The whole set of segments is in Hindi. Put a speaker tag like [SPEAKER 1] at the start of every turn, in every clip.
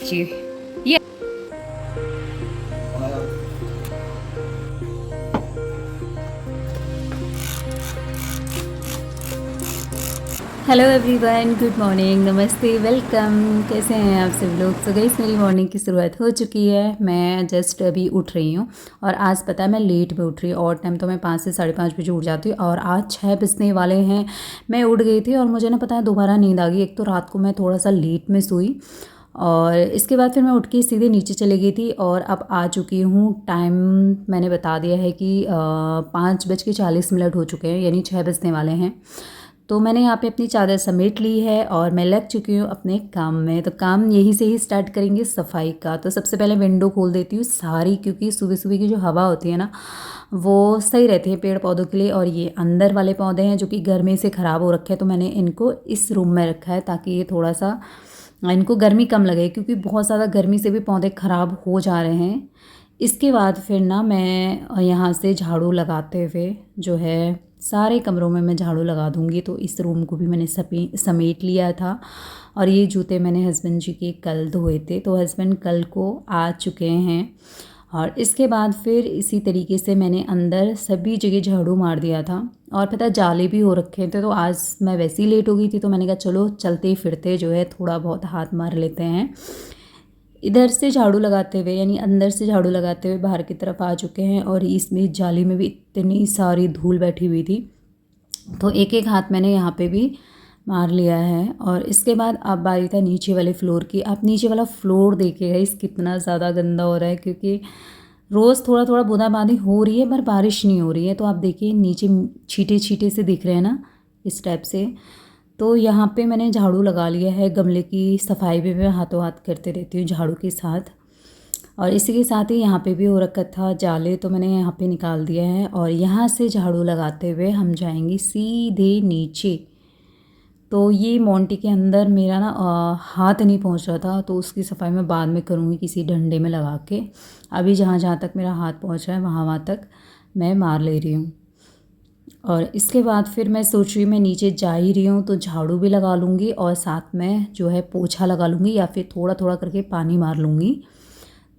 [SPEAKER 1] जी ये हेलो एवरीवन, गुड मॉर्निंग, नमस्ते, वेलकम। कैसे हैं आप सब लोग? तो गाइस मेरी मॉर्निंग की शुरुआत हो चुकी है। मैं जस्ट अभी उठ रही हूँ और आज पता है मैं लेट में उठ रही हूँ। और टाइम तो मैं 5 से 5:30 बजे उठ जाती हूँ और आज 6 बजने वाले हैं। मैं उठ गई थी और मुझे ना पता है दोबारा नींद आ गई। एक तो रात को मैं थोड़ा सा लेट में सोई और इसके बाद फिर मैं उठ के सीधे नीचे चली गई थी और अब आ चुकी हूँ। टाइम मैंने बता दिया है कि 5:40 हो चुके हैं, यानी 6 बजने वाले हैं। तो मैंने यहाँ पे अपनी चादर समेट ली है और मैं लग चुकी हूँ अपने काम में। तो काम यहीं से ही स्टार्ट करेंगे, सफाई का। तो सबसे पहले विंडो खोल देती हूँ सारी, क्योंकि सुबह सुबह की जो हवा होती है ना वो सही रहती है पेड़ पौधों के लिए। और ये अंदर वाले पौधे हैं जो कि गर्मी से ख़राब हो रखे हैं, तो मैंने इनको इस रूम में रखा है ताकि ये थोड़ा सा इनको गर्मी कम लगे, क्योंकि बहुत ज़्यादा गर्मी से भी पौधे ख़राब हो जा रहे हैं। इसके बाद फिर ना मैं यहाँ से झाड़ू लगाते हुए जो है सारे कमरों में मैं झाड़ू लगा दूँगी। तो इस रूम को भी मैंने समेट लिया था। और ये जूते मैंने हस्बैंड जी के कल धोए थे, तो हस्बैंड कल को आ चुके हैं। और इसके बाद फिर इसी तरीके से मैंने अंदर सभी जगह झाड़ू मार दिया था। और पता है जाले भी हो रखे थे, तो आज मैं वैसे ही लेट हो गई थी, तो मैंने कहा चलो चलते फिरते जो है थोड़ा बहुत हाथ मार लेते हैं। इधर से झाड़ू लगाते हुए, यानी अंदर से झाड़ू लगाते हुए बाहर की तरफ आ चुके हैं। और इसमें जाली में भी इतनी सारी धूल बैठी हुई थी, तो एक एक हाथ मैंने यहाँ पे भी मार लिया है। और इसके बाद अब बारी था नीचे वाले फ्लोर की। आप नीचे वाला फ्लोर देखिएगा इस कितना ज़्यादा गंदा हो रहा है, क्योंकि रोज़ थोड़ा थोड़ा बूंदाबांदी हो रही है पर बारिश नहीं हो रही है। तो आप देखिए नीचे छींटे छींटे से दिख रहे हैं ना, इस टाइप से। तो यहाँ पे मैंने झाड़ू लगा लिया है। गमले की सफाई भी मैं हाथों हाथ करते रहती हूँ झाड़ू के साथ। और इसी के साथ ही यहाँ पे भी हो रखा था जाले, तो मैंने यहाँ पे निकाल दिया है। और यहाँ से झाड़ू लगाते हुए हम जाएंगे सीधे नीचे। तो ये मोंटी के अंदर मेरा ना हाथ नहीं पहुँच रहा था, तो उसकी सफाई मैं बाद में करूँगी किसी डंडे में लगा के। अभी जहाँ जहाँ तक मेरा हाथ पहुँच रहा है वहाँ वहाँ तक मैं मार ले रही हूँ। और इसके बाद फिर मैं सोच रही हूँ मैं नीचे जा ही रही हूँ तो झाड़ू भी लगा लूँगी और साथ में जो है पोछा लगा लूँगी, या फिर थोड़ा थोड़ा करके पानी मार लूँगी।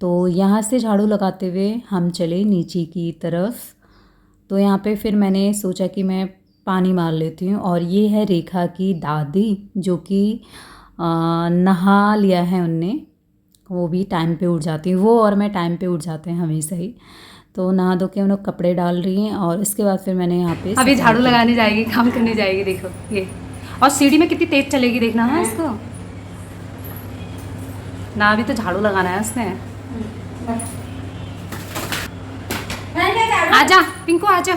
[SPEAKER 1] तो यहाँ से झाड़ू लगाते हुए हम चले नीचे की तरफ। तो यहाँ पे फिर मैंने सोचा कि मैं पानी मार लेती हूँ। और ये है रेखा की दादी, जो कि नहा लिया है उनने। वो भी टाइम पे उठ जाती हैं, वो और मैं टाइम पे उठ जाते हैं हमेशा ही। तो नहा धो के उन लोग कपड़े डाल रही हैं। और इसके बाद फिर मैंने यहाँ पे अभी झाड़ू लगाने जाएगी, काम करने जाएगी, देखो ये। और सीढ़ी में कितनी तेज चलेगी देखना है इसको ना। अभी तो झाड़ू लगाना है उसने। आजा पिंकू आजा,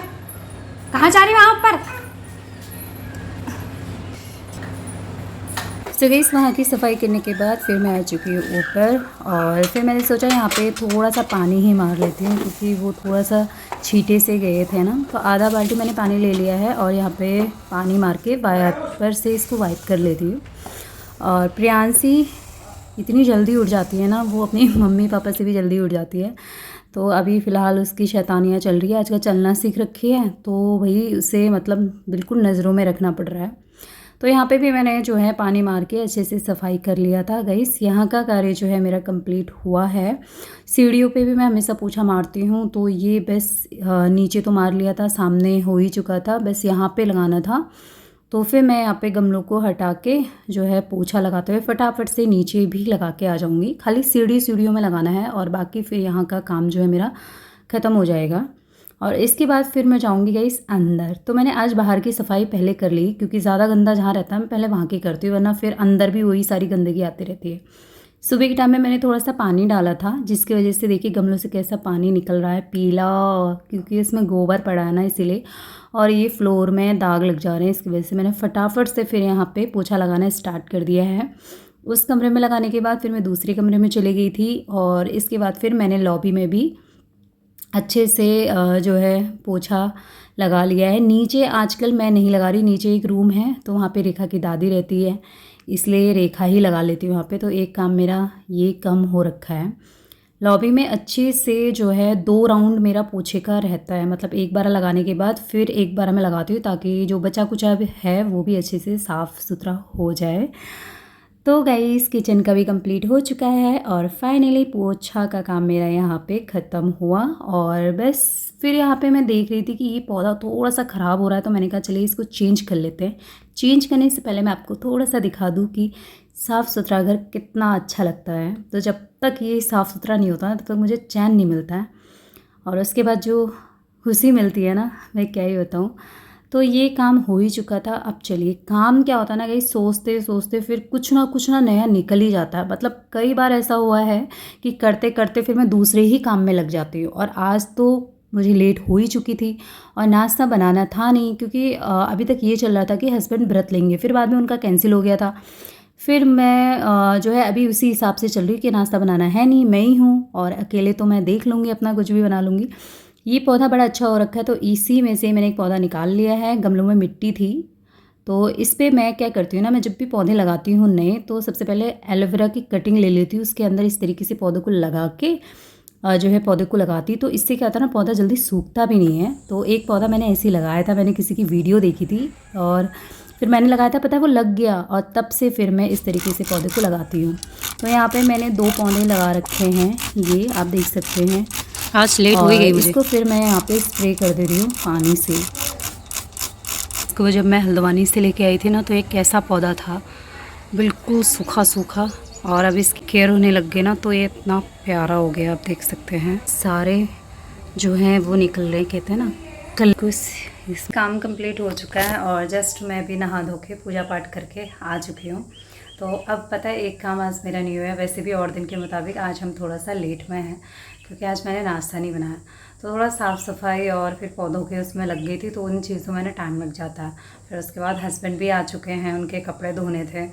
[SPEAKER 1] कहाँ जा रही हो वहाँ पर? तो गई वहाँ की सफाई करने के बाद फिर मैं आ चुकी हूँ ऊपर। और फिर मैंने सोचा यहाँ पे थोड़ा सा पानी ही मार लेती हूँ, क्योंकि वो थोड़ा सा छींटे से गए थे ना। तो आधा बाल्टी मैंने पानी ले लिया है और यहाँ पे पानी मार के वाइपर से इसको वाइप कर लेती हूँ। और प्रियांशी इतनी जल्दी उठ जाती है ना, वो अपनी मम्मी पापा से भी जल्दी उठ जाती है। तो अभी फ़िलहाल उसकी शैतानियाँ चल रही है। आजकल चलना सीख रखी है, तो भाई उसे मतलब बिल्कुल नज़रों में रखना पड़ रहा है। तो यहाँ पे भी मैंने जो है पानी मार के अच्छे से सफाई कर लिया था। गाइस यहाँ का कार्य जो है मेरा कंप्लीट हुआ है। सीढ़ियों पे भी मैं हमेशा पोछा मारती हूँ, तो ये बस नीचे तो मार लिया था, सामने हो ही चुका था, बस यहाँ पे लगाना था। तो फिर मैं यहाँ पे गमलों को हटा के जो है पोछा लगाते हुए फटाफट से नीचे भी लगा के आ जाऊँगी। खाली सीढ़ियों में लगाना है और बाकी फिर यहाँ का काम जो है मेरा ख़त्म हो जाएगा। और इसके बाद फिर मैं जाऊँगी गाइस अंदर। तो मैंने आज बाहर की सफाई पहले कर ली, क्योंकि ज़्यादा गंदा जहाँ रहता है मैं पहले वहाँ की करती हूँ, वरना फिर अंदर भी वही सारी गंदगी आती रहती है। सुबह के टाइम में मैंने थोड़ा सा पानी डाला था, जिसकी वजह से देखिए गमलों से कैसा पानी निकल रहा है पीला, क्योंकि इसमें गोबर पड़ा है ना इसीलिए। और ये फ्लोर में दाग लग जा रहे हैं, इसकी वजह से मैंने फटाफट से फिर यहाँ पे पोछा लगाना स्टार्ट कर दिया है। उस कमरे में लगाने के बाद फिर मैं दूसरे कमरे में चली गई थी। और इसके बाद फिर मैंने लॉबी में भी अच्छे से जो है पोछा लगा लिया है। नीचे आजकल मैं नहीं लगा रही, नीचे एक रूम है तो वहाँ पे रेखा की दादी रहती है, इसलिए रेखा ही लगा लेती हूँ वहाँ पे। तो एक काम मेरा ये कम हो रखा है। लॉबी में अच्छे से जो है 2 राउंड मेरा पोछे का रहता है, मतलब एक बार लगाने के बाद फिर एक बार मैं लगाती हूँ, ताकि जो बचा कुचा है वो भी अच्छे से साफ़ सुथरा हो जाए। तो गाइस किचन का भी कंप्लीट हो चुका है और फाइनली पोछा का काम मेरा यहाँ पे ख़त्म हुआ। और बस फिर यहाँ पे मैं देख रही थी कि ये पौधा थोड़ा सा ख़राब हो रहा है, तो मैंने कहा चलिए इसको चेंज कर लेते हैं। चेंज करने से पहले मैं आपको थोड़ा सा दिखा दूँ कि साफ़ सुथरा घर कितना अच्छा लगता है। तो जब तक ये साफ़ सुथरा नहीं होता ना तब तक मुझे चैन नहीं मिलता है, और उसके बाद जो खुशी मिलती है ना, मैं क्या ही बताऊँ। तो ये काम हो ही चुका था। अब चलिए, काम क्या होता है ना कि सोचते सोचते फिर कुछ ना नया निकल ही जाता है। मतलब कई बार ऐसा हुआ है कि करते करते फिर मैं दूसरे ही काम में लग जाती हूँ, और आज तो मुझे लेट हो ही चुकी थी और नाश्ता बनाना था नहीं, क्योंकि अभी तक ये चल रहा था कि हस्बैंड व्रत लेंगे, फिर बाद में उनका कैंसिल हो गया था। फिर मैं जो है अभी उसी हिसाब से चल रही हूँ कि नाश्ता बनाना है नहीं, मैं ही हूँ और अकेले तो मैं देख लूँगी, अपना कुछ भी बना लूँगी। ये पौधा बड़ा अच्छा हो रखा है, तो इसी में से मैंने एक पौधा निकाल लिया है। गमलों में मिट्टी थी, तो इस पे मैं क्या करती हूँ ना, मैं जब भी पौधे लगाती हूँ नए, तो सबसे पहले एलोवेरा की कटिंग ले लेती हूँ, उसके अंदर इस तरीके से पौधे को लगा के जो है पौधे को लगाती। तो इससे क्या होता है ना, पौधा जल्दी सूखता भी नहीं है। तो एक पौधा मैंने ऐसे ही लगाया था, मैंने किसी की वीडियो देखी थी और फिर मैंने लगाया था, पता है वो लग गया, और तब से फिर मैं इस तरीके से पौधे को लगाती हूँ। तो यहाँ पे मैंने 2 पौधे लगा रखे हैं, ये आप देख सकते हैं।
[SPEAKER 2] आज लेट हो ही गई मुझे।
[SPEAKER 1] इसको फिर मैं यहाँ पे स्प्रे कर दे रही हूँ पानी से।
[SPEAKER 2] इसको जब मैं हल्द्वानी से लेके आई थी ना, तो एक कैसा पौधा था, बिल्कुल सूखा सूखा, और अब इसकी केयर होने लग गई ना तो ये इतना प्यारा हो गया। आप देख सकते हैं सारे जो हैं वो निकल रहे, कहते हैं ना कल कुछ। इस काम कंप्लीट हो चुका है और जस्ट मैं भी नहा धो के पूजा पाठ करके आ चुकी हूँ। तो अब पता है एक काम आज मेरा नहीं हुआ है। वैसे भी और दिन के मुताबिक आज हम थोड़ा सा लेट में हैं, क्योंकि आज मैंने नाश्ता नहीं बनाया। तो थोड़ा साफ़ सफाई और फिर पौधों के उसमें लग गई थी, तो उन चीज़ों में ना टाइम लग जाता है। फिर उसके बाद हस्बैंड भी आ चुके हैं, उनके कपड़े धोने थे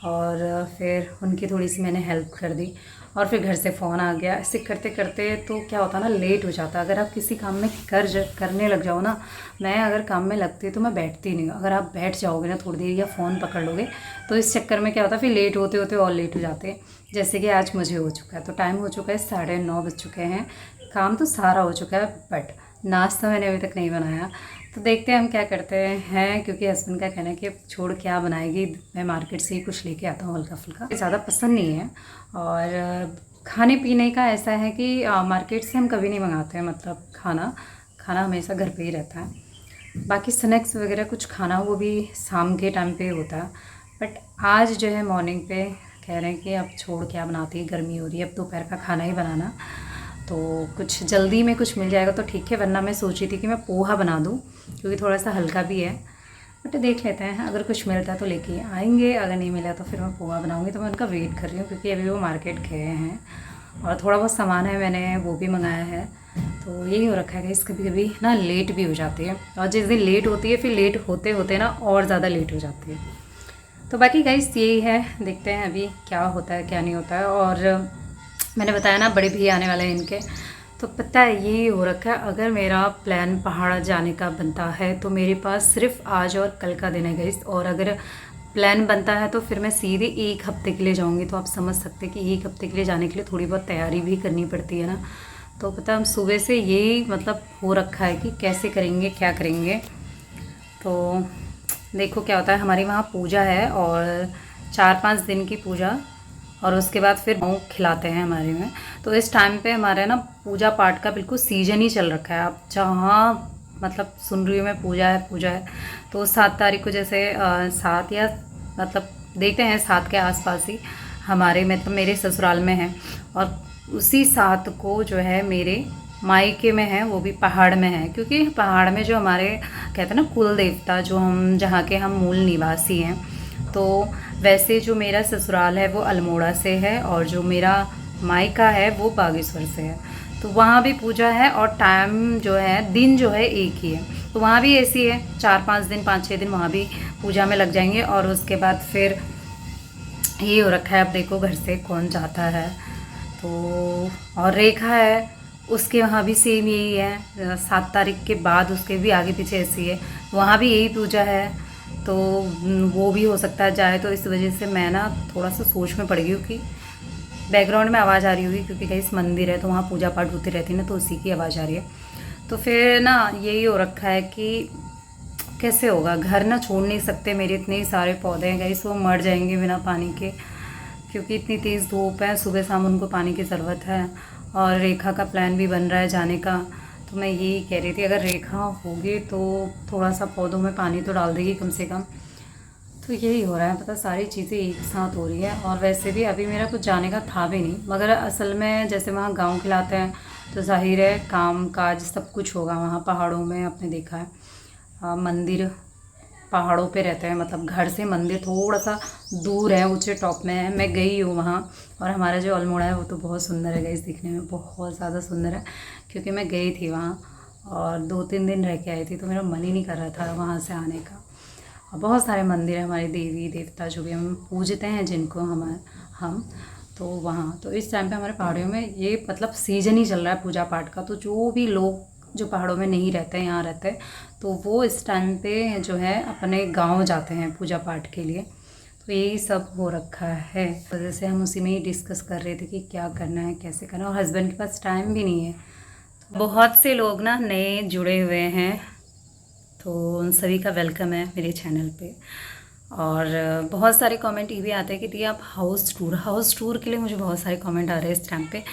[SPEAKER 2] और फिर उनकी थोड़ी सी मैंने हेल्प कर दी, और फिर घर से फ़ोन आ गया। ऐसे करते करते तो क्या होता है ना, लेट हो जाता है। अगर आप किसी काम में करने लग जाओ ना, मैं अगर काम में लगती तो मैं बैठती नहीं। अगर आप बैठ जाओगे ना थोड़ी देर या फ़ोन पकड़ लोगे, तो इस चक्कर में क्या होता है, फिर लेट होते होते और लेट हो जाते हैं। जैसे कि आज मुझे हो चुका है, तो टाइम हो चुका है 9:30 बज चुके हैं। काम तो सारा हो चुका है, बट नाश्ता मैंने अभी तक नहीं बनाया। तो देखते हैं हम क्या करते हैं, क्योंकि हस्बैंड का कहना है कि छोड़ क्या बनाएगी, मैं मार्केट से ही कुछ लेके आता हूँ हल्का फुल्का। ज़्यादा पसंद नहीं है, और खाने पीने का ऐसा है कि मार्केट से हम कभी नहीं मंगाते हैं। मतलब खाना हमेशा घर पे ही रहता है। बाकी स्नैक्स वगैरह कुछ खाना वो भी शाम के टाइम पे होता है। बट आज जो है मॉर्निंग पे कह रहे हैं कि अब छोड़ क्या बनाती है, गर्मी हो रही है, अब दोपहर का खाना ही बनाना। तो कुछ जल्दी में कुछ मिल जाएगा तो ठीक है, वरना मैं सोच रही थी कि मैं पोहा बना दूँ, क्योंकि थोड़ा सा हल्का भी है। बट देख लेते हैं, अगर कुछ मिलता है तो लेके आएंगे, अगर नहीं मिला तो फिर मैं पोहा बनाऊँगी। तो मैं उनका वेट कर रही हूँ, क्योंकि अभी वो मार्केट गए हैं और थोड़ा बहुत सामान है, मैंने वो भी मंगाया है। तो यही हो रखा है कि कभी कभी ना लेट भी हो जाती है, और जिस दिन लेट होती है फिर लेट होते होते ना और ज़्यादा लेट हो जाती है। तो बाकी गाइस यही है, देखते हैं अभी क्या होता है क्या नहीं होता है। और मैंने बताया ना बड़े भैया आने वाले हैं इनके, तो पता है ये हो रखा है, अगर मेरा प्लान पहाड़ जाने का बनता है तो मेरे पास सिर्फ आज और कल का दिन है गाइस। और अगर प्लान बनता है तो फिर मैं सीधे 1 हफ्ते के लिए जाऊंगी। तो आप समझ सकते हैं कि 1 हफ्ते के लिए जाने के लिए थोड़ी बहुत तैयारी भी करनी पड़ती है ना। तो पता है हम सुबह से यही मतलब हो रखा है कि कैसे करेंगे क्या करेंगे। तो देखो क्या होता है, हमारी वहाँ पूजा है और 4-5 दिन की पूजा, और उसके बाद फिर गाँव खिलाते हैं हमारे में। तो इस टाइम पे हमारे ना पूजा पाठ का बिल्कुल सीजन ही चल रखा है। आप जहाँ मतलब सुन रही हूँ मैं पूजा है। तो 7 तारीख को जैसे 7 या मतलब देखते हैं 7 के आसपास ही हमारे मतलब मेरे ससुराल में है, और उसी 7 को जो है मेरे मायके में है, वो भी पहाड़ में है। क्योंकि पहाड़ में जो हमारे कहते हैं ना कुल देवता, जो हम जहाँ के हम मूल निवासी हैं, तो वैसे जो मेरा ससुराल है वो अल्मोड़ा से है, और जो मेरा मायका है वो बागेश्वर से है। तो वहाँ भी पूजा है, और टाइम जो है दिन जो है एक ही है। तो वहाँ भी ऐसी है, 4-5 दिन 5-6 दिन वहाँ भी पूजा में लग जाएंगे। और उसके बाद फिर ये हो रखा है, अब देखो घर से कौन जाता है। तो और रेखा है, उसके वहाँ भी सेम यही है, 7 तारीख के बाद उसके भी आगे पीछे ऐसी है, वहाँ भी यही पूजा है। तो वो भी हो सकता है जाए। तो इस वजह से मैं ना थोड़ा सा सोच में पड़ गई हूँ कि बैकग्राउंड में आवाज़ आ रही होगी, क्योंकि कहीं मंदिर है तो वहाँ पूजा पाठ होती रहती है ना, तो उसी की आवाज़ आ रही है। तो फिर ना यही हो रखा है कि कैसे होगा, घर ना छोड़ नहीं सकते, मेरे इतने सारे पौधे हैं गाइस, वो मर जाएंगे बिना पानी के। क्योंकि इतनी तेज़ धूप है, सुबह शाम उनको पानी की ज़रूरत है। और रेखा का प्लान भी बन रहा है जाने का, तो मैं यही कह रही थी अगर रेखा होगी तो थोड़ा सा पौधों में पानी तो डाल देगी कम से कम। तो यही हो रहा है, पता सारी चीज़ें एक साथ हो रही है। और वैसे भी अभी मेरा कुछ जाने का था भी नहीं, मगर असल में जैसे वहाँ गांव खिलाते हैं तो जाहिर है काम काज सब कुछ होगा वहाँ पहाड़ों में। आपने देखा है मंदिर पहाड़ों पे रहते हैं, मतलब घर से मंदिर थोड़ा सा दूर है, ऊंचे टॉप में है। मैं गई हूँ वहाँ, और हमारा जो अल्मोड़ा है वो तो बहुत सुंदर है गाइस, दिखने में बहुत ज़्यादा सुंदर है। क्योंकि मैं गई थी वहाँ और 2-3 दिन रह के आई थी, तो मेरा मन ही नहीं कर रहा था वहाँ से आने का। और बहुत सारे मंदिर हैं हमारे देवी देवता जो भी हम पूजते हैं, जिनको हम तो वहाँ तो इस टाइम पे हमारे पहाड़ियों में ये मतलब सीजन ही चल रहा है पूजा पाठ का। तो जो भी लोग जो पहाड़ों में नहीं रहते हैं, यहाँ रहते हैं, तो वो इस टाइम पे जो है अपने गांव जाते हैं पूजा पाठ के लिए। तो यही सब हो रखा है, वजह से हम उसी में ही डिस्कस कर रहे थे कि क्या करना है कैसे करना है। और हस्बैंड के पास टाइम भी नहीं है। तो बहुत से लोग ना नए जुड़े हुए हैं, तो उन सभी का वेलकम है मेरे चैनल पे। और बहुत सारे कमेंट ये भी आते हैं कि दी आप हाउस टूर के लिए मुझे बहुत सारे कमेंट आ रहे हैं इस टाइम पे।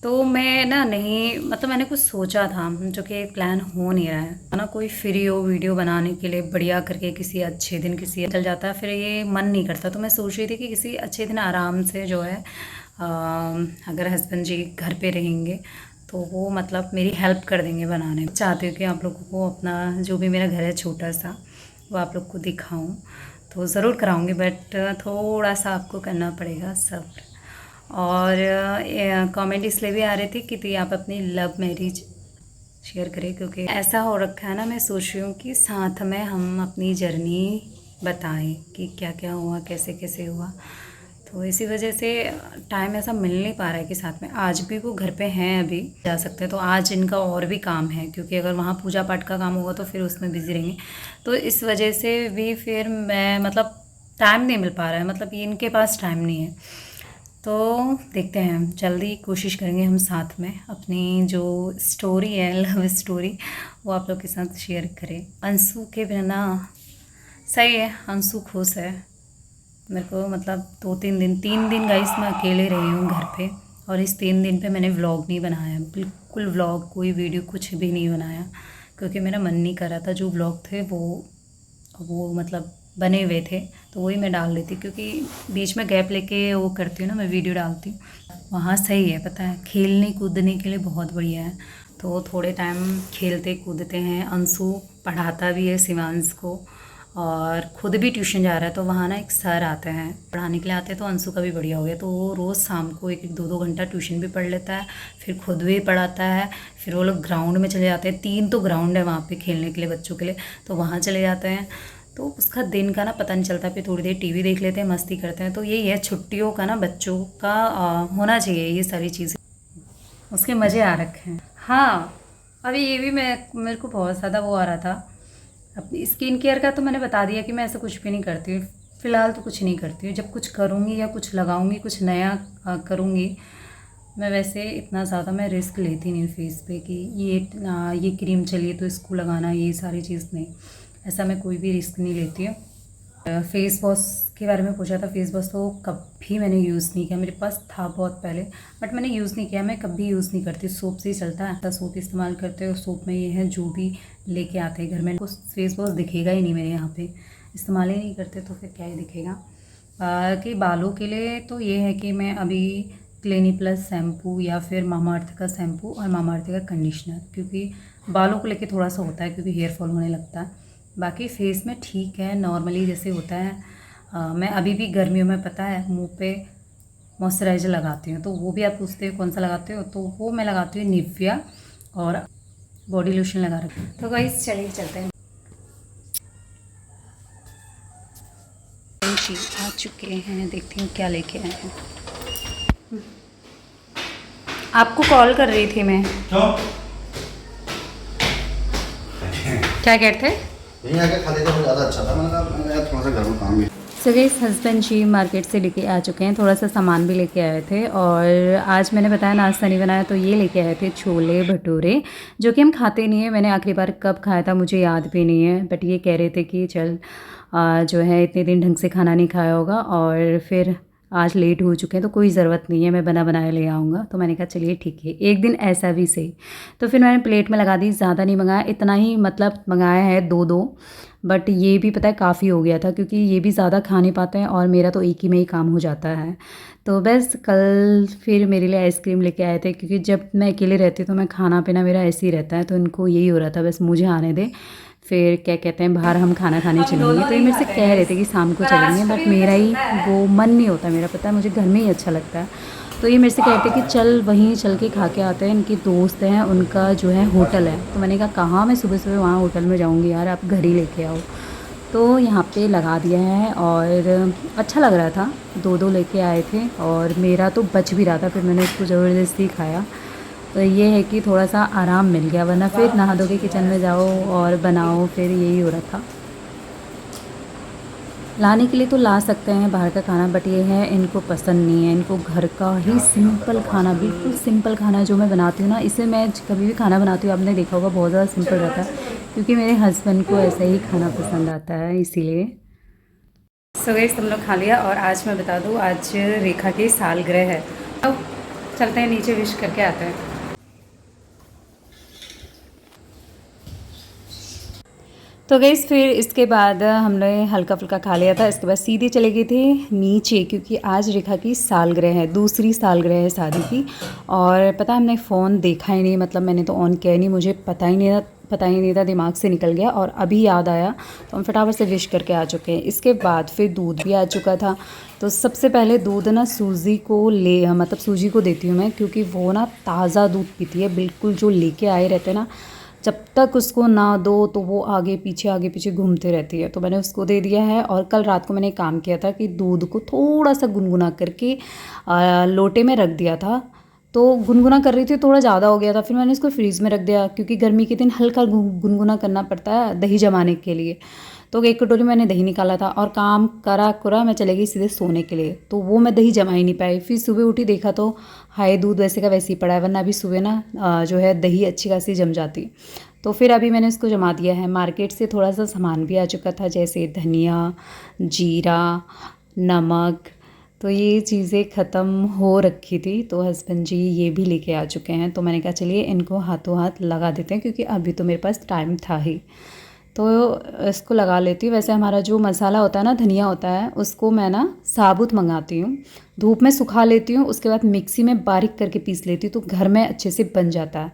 [SPEAKER 2] तो मैं ना नहीं, मतलब मैंने कुछ सोचा था जो कि प्लान हो नहीं रहा है ना। कोई फ्री हो वीडियो बनाने के लिए बढ़िया करके किसी अच्छे दिन किसी चल जाता है, फिर ये मन नहीं करता। तो मैं सोच रही थी कि किसी अच्छे दिन आराम से जो है अगर हस्बैंड जी घर पे रहेंगे तो वो मतलब मेरी हेल्प कर देंगे बनाने में। चाहती हूँ कि आप लोगों को अपना जो भी मेरा घर है छोटा सा वो आप लोग को दिखाऊं, तो ज़रूर कराऊंगी, बट थोड़ा सा आपको करना पड़ेगा सब्र। और कमेंट इसलिए भी आ रहे थे कि दी आप अपनी लव मैरिज शेयर करें, क्योंकि ऐसा हो रखा है ना, मैं सोच रही हूँ कि साथ में हम अपनी जर्नी बताएं कि क्या क्या हुआ कैसे कैसे हुआ। तो इसी वजह से टाइम ऐसा मिल नहीं पा रहा है कि साथ में। आज भी वो घर पे हैं, अभी जा सकते हैं, तो आज इनका और भी काम है, क्योंकि अगर वहाँ पूजा पाठ का काम होगा तो फिर उसमें बिज़ी रहेंगे। तो इस वजह से भी फिर मैं मतलब टाइम नहीं मिल पा रहा है, मतलब ये इनके पास टाइम नहीं है। तो देखते हैं, जल्दी कोशिश करेंगे हम साथ में अपनी जो स्टोरी है लव स्टोरी वो आप लोग के साथ शेयर करें। अंशु के बिना सही है, अंशु खुश है। मेरे को मतलब 2-3 दिन 3 दिन गाइस मैं अकेले रही हूँ घर पे, और इस 3 दिन पे मैंने व्लॉग नहीं बनाया, बिल्कुल व्लॉग कोई वीडियो कुछ भी नहीं बनाया, क्योंकि मेरा मन नहीं कर रहा था। जो व्लॉग थे वो मतलब बने हुए थे तो वही मैं डाल लेती, क्योंकि बीच में गैप लेके वो करती हूँ ना मैं वीडियो डालती हूँ। वहाँ सही है, पता है खेलने कूदने के लिए बहुत बढ़िया है। तो थोड़े टाइम खेलते कूदते हैं। अंशु पढ़ाता भी है शिवांश को, और खुद भी ट्यूशन जा रहा है। तो वहाँ ना एक सर आते हैं पढ़ाने के लिए आते हैं, तो अंशु का भी बढ़िया हो गया। तो वो रोज़ शाम को 1-2 घंटा ट्यूशन भी पढ़ लेता है, फिर खुद भी पढ़ाता है। फिर वो लोग ग्राउंड में चले जाते हैं, 3 तो ग्राउंड है वहाँ पे खेलने के लिए बच्चों के लिए, तो वहाँ चले जाते हैं। तो उसका दिन का ना पता नहीं चलता, फिर थोड़ी देर टीवी देख लेते हैं, मस्ती करते हैं। तो यही है छुट्टियों का ना बच्चों का होना चाहिए ये सारी चीज़ें, उसके मज़े आ रखे हैं। हाँ, अभी ये भी मेरे को बहुत ज़्यादा वो आ रहा था अपनी स्किन केयर का। तो मैंने बता दिया कि मैं ऐसा कुछ भी नहीं करती हूँ फ़िलहाल, तो कुछ नहीं करती हूँ। जब कुछ करूँगी या कुछ लगाऊँगी कुछ नया करूँगी, मैं वैसे इतना ज़्यादा मैं रिस्क लेती नहीं फेस पे कि ये क्रीम चलिए तो इसको लगाना, ये सारी चीज़ नहीं, ऐसा मैं कोई भी रिस्क नहीं लेती हूँ। फेस वॉश के बारे में पूछा था, फेस वॉश तो कभी मैंने यूज़ नहीं किया, मेरे पास था बहुत पहले बट मैंने यूज़ नहीं किया। मैं कभी यूज़ नहीं करती, सोप से ही चलता है। तो सोप इस्तेमाल करते हो, सोप में ये है जो भी लेके आते हैं घर में, कुछ फेस वॉश दिखेगा ही नहीं मेरे यहाँ पे, इस्तेमाल ही नहीं करते तो फिर क्या ही दिखेगा। कि बालों के लिए तो ये है कि मैं अभी क्लिनिक प्लस शैम्पू या फिर मामाअर्थ का शैम्पू और मामाअर्थ का कंडीशनर, क्योंकि बालों को लेके थोड़ा सा होता है क्योंकि हेयर फॉल होने लगता है। बाकी फेस में ठीक है, नॉर्मली जैसे होता है। मैं अभी भी गर्मियों में पता है मुंह पे मॉइस्चराइज़र लगाती हूँ, तो वो भी आप पूछते हो कौन सा लगाते हो, तो वो मैं लगाती हूँ निविया, और बॉडी लोशन लगा रखी हूँ। तो गाइस चलिए चलते हैं। जी आ चुके हैं, देखती हूँ क्या लेके आए हैं। आपको कॉल कर रही थी मैं। क्या कहते थे?
[SPEAKER 3] यहीं आके खा लेते तो ज़्यादा अच्छा था। मैंने कहा यार थोड़ा सा घर में काम भी।
[SPEAKER 1] सो गाइस हस्बैंड जी मार्केट से लेके आ चुके हैं, थोड़ा सा सामान भी लेके आए थे। और आज मैंने बताया नाश्ता नहीं बनाया, तो ये लेके आए थे छोले भटूरे, जो कि हम खाते नहीं है। मैंने आखिरी बार कब खाया था मुझे याद भी नहीं है, बट ये कह रहे थे कि चल जो है इतने दिन ढंग से खाना नहीं खाया होगा और फिर आज लेट हो चुके हैं तो कोई ज़रूरत नहीं है, मैं बना बनाया ले आऊँगा। तो मैंने कहा चलिए ठीक है, एक दिन ऐसा भी सही। तो फिर मैंने प्लेट में लगा दी, ज़्यादा नहीं मंगाया, इतना ही मतलब मंगाया है 2-2, बट ये भी पता है काफ़ी हो गया था क्योंकि ये भी ज़्यादा खा नहीं पाते हैं और मेरा तो एक ही में ही काम हो जाता है। तो बस कल फिर मेरे लिए आइसक्रीम लेके आए थे क्योंकि जब मैं अकेले रहती हूँ तो मैं खाना पीना मेरा ऐसे ही रहता है, तो इनको यही हो रहा था बस मुझे आने दे, फिर क्या कहते हैं बाहर हम खाना खाने चलेंगे। तो ये मेरे से कह रहे थे कि शाम को चलेंगे, बट मेरा ही वो मन नहीं होता, मेरा पता है मुझे घर में ही अच्छा लगता है। तो ये मेरे से कहते हैं कि चल वहीं चल के खा के आते हैं, इनकी दोस्त हैं उनका जो है होटल है। तो मैंने कहा कहाँ मैं सुबह सुबह वहाँ होटल में जाऊँगी यार, आप घर ही लेके आओ। तो यहाँ पे लगा दिया है और अच्छा लग रहा था, 2-2 लेके आए थे और मेरा तो बच भी रहा था, फिर मैंने उसको ज़बरदस्ती खाया। तो ये है कि थोड़ा सा आराम मिल गया, वरना फिर नहा धो के किचन में जाओ और बनाओ, फिर यही हो रहा था। लाने के लिए तो ला सकते हैं बाहर का खाना, बट ये है इनको पसंद नहीं है, इनको घर का ही सिंपल खाना, बिल्कुल सिंपल खाना जो मैं बनाती हूँ ना, इसे मैं कभी भी खाना बनाती हूँ आपने देखा होगा बहुत ज़्यादा सिंपल रहता है क्योंकि मेरे हस्बैंड को ऐसा ही खाना पसंद आता है, इसीलिए।
[SPEAKER 2] सो गाइस हम लोग खा लिया और आज मैं बता दूँ आज रेखा की सालगिरह है, तो चलते हैं नीचे विश करके आते हैं।
[SPEAKER 1] तो गईस फिर इसके बाद हमने हल्का फुल्का खा लिया था, इसके बाद सीधे चले गए थे नीचे क्योंकि आज रेखा की सालगिरह है, दूसरी सालगिरह है शादी की। और पता हमने फ़ोन देखा ही नहीं, मतलब मैंने तो ऑन किया ही नहीं, मुझे पता ही नहीं था, दिमाग से निकल गया और अभी याद आया तो हम फटाफट से विश करके आ चुके हैं। इसके बाद फिर दूध भी आ चुका था, तो सबसे पहले दूध ना सूजी को मतलब सूजी को देती हूँ मैं क्योंकि वो ना ताज़ा दूध पीती है, बिल्कुल जो लेके आए रहते हैं ना, जब तक उसको ना दो तो वो आगे पीछे घूमते रहती है। तो मैंने उसको दे दिया है और कल रात को मैंने काम किया था कि दूध को थोड़ा सा गुनगुना करके लोटे में रख दिया था, तो गुनगुना कर रही थी, थोड़ा ज़्यादा हो गया था, फिर मैंने इसको फ्रीज़ में रख दिया क्योंकि गर्मी के दिन हल्का गुनगुना करना पड़ता है दही जमाने के लिए। तो एक कटोरी मैंने दही निकाला था और काम करा मैं चले गई सीधे सोने के लिए, तो वो मैं दही जमा ही नहीं पाई। फिर सुबह उठी देखा तो हाय दूध वैसे का वैसे ही पड़ा है, वरना अभी सुबह ना जो है दही अच्छी खासी जम जाती। तो फिर अभी मैंने इसको जमा दिया है। मार्केट से थोड़ा सा सामान भी आ चुका था जैसे धनिया, जीरा, नमक, तो ये चीज़ें ख़त्म हो रखी थी, तो हस्बैंड जी ये भी लेके आ चुके हैं। तो मैंने कहा चलिए इनको हाथों हाथ लगा देते हैं क्योंकि अभी तो मेरे पास टाइम था ही, तो इसको लगा लेती हूँ। वैसे हमारा जो मसाला होता है ना, धनिया होता है, उसको मैं ना साबुत मंगाती हूँ, धूप में सुखा लेती हूँ, उसके बाद मिक्सी में बारीक करके पीस लेती हूँ, तो घर में अच्छे से बन जाता है।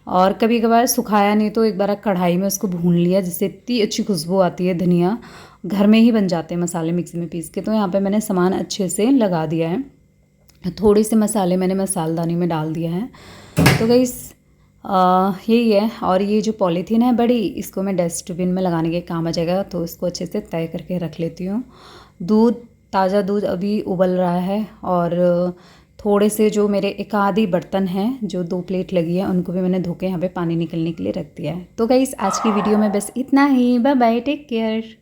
[SPEAKER 1] और कभी कभार सुखाया नहीं तो एक बार कढ़ाई में उसको भून लिया, जिससे इतनी अच्छी खुशबू आती है, धनिया घर में ही बन जाते हैं मसाले मिक्सी में पीस के। तो यहाँ पे मैंने सामान अच्छे से लगा दिया है, थोड़े से मसाले मैंने मसालदानी में डाल दिया है। तो गाइस यही है। और ये जो पॉलीथीन है बड़ी, इसको मैं डस्टबिन में लगाने के काम आ जाएगा, तो इसको अच्छे से तय करके रख लेती हूँ। दूध, ताज़ा दूध अभी उबल रहा है और थोड़े से जो मेरे एक आधी बर्तन हैं जो 2 प्लेट लगी है उनको भी मैंने धो के यहाँ पे पानी निकलने के लिए रख दिया है। तो गाइस आज की वीडियो में बस इतना ही, बाय बाय, टेक केयर।